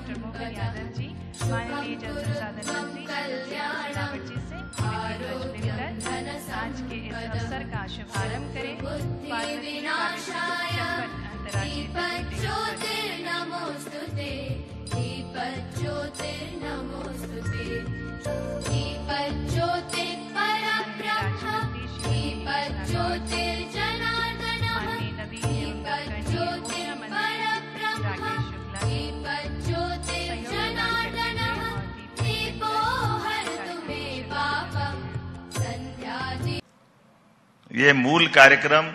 Doctor Mohan Yadav ji माननीय जल संसाधन मंत्री शेखावत जी से ध्वज लेकर आज के इस अवसर का शुभारंभ करें। पार्वती ये मूल कार्यक्रम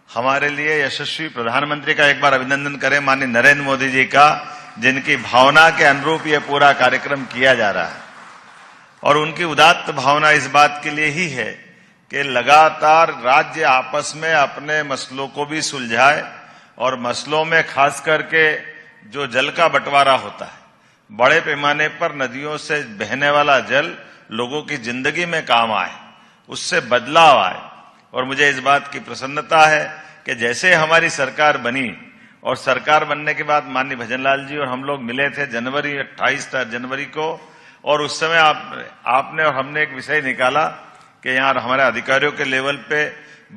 हमारे लिए यशस्वी प्रधानमंत्री का एक बार अभिनंदन करें माननीय नरेंद्र मोदी जी का, जिनकी भावना के अनुरूप ये पूरा कार्यक्रम किया जा रहा है। और उनकी उदात्त भावना इस बात के लिए ही है कि लगातार राज्य आपस में अपने मसलों को भी सुलझाए और मसलों में खास करके जो जल का बंटवारा होता है, बड़े पैमाने पर नदियों से बहने वाला जल लोगों की जिंदगी में काम आए, उससे बदलाव आए। और मुझे इस बात की प्रसन्नता है कि जैसे हमारी सरकार बनी और सरकार बनने के बाद माननीय भजनलाल जी और हम लोग मिले थे 28 जनवरी को, और उस समय आपने और हमने एक विषय निकाला कि यहाँ हमारे अधिकारियों के लेवल पे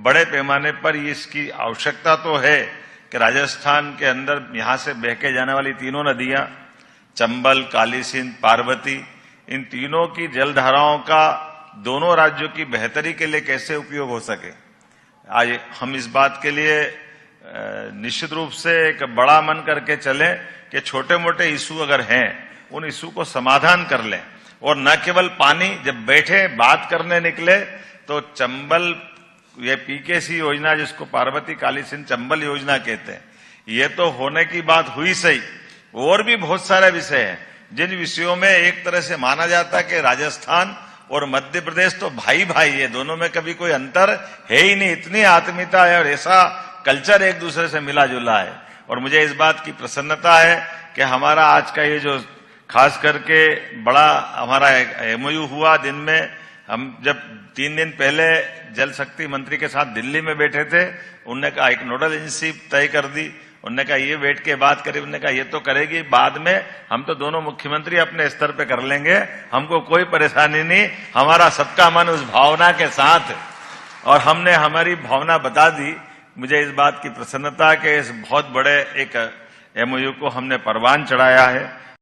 बड़े पैमाने पर इसकी आवश्यकता तो है कि राजस्थान के अंदर यहाँ से बह के जाने वाली तीनों नदियां चंबल, काली सिंध, पार्वती, इन तीनों की जलधाराओं का दोनों राज्यों की बेहतरी के लिए कैसे उपयोग हो सके। आज हम इस बात के लिए निश्चित रूप से एक बड़ा मन करके चले कि छोटे मोटे इशू अगर हैं उन इशू को समाधान कर लें, और न केवल पानी, जब बैठे बात करने निकले तो चंबल, ये पीकेसी योजना जिसको पार्वती काली सिंध चंबल योजना कहते हैं, ये तो होने की बात हुई सही, और भी बहुत सारे विषय हैं जिन विषयों में एक तरह से माना जाता है कि राजस्थान और मध्य प्रदेश तो भाई भाई है, दोनों में कभी कोई अंतर है ही नहीं, इतनी आत्मीयता है और ऐसा कल्चर एक दूसरे से मिला जुला है। और मुझे इस बात की प्रसन्नता है कि हमारा आज का ये जो खास करके बड़ा हमारा एमओयू हुआ, दिन में हम जब 3 दिन पहले जल शक्ति मंत्री के साथ दिल्ली में बैठे थे, उनने कहा एक नोडल एजेंसी तय कर दी, उन्होंने कहा ये बैठ के बात करी, उन्होंने कहा ये तो करेगी, बाद में हम तो दोनों मुख्यमंत्री अपने स्तर पे कर लेंगे, हमको कोई परेशानी नहीं, हमारा सबका मन उस भावना के साथ। और हमने हमारी भावना बता दी। मुझे इस बात की प्रसन्नता है कि इस बहुत बड़े एक एमओयू को हमने परवान चढ़ाया है।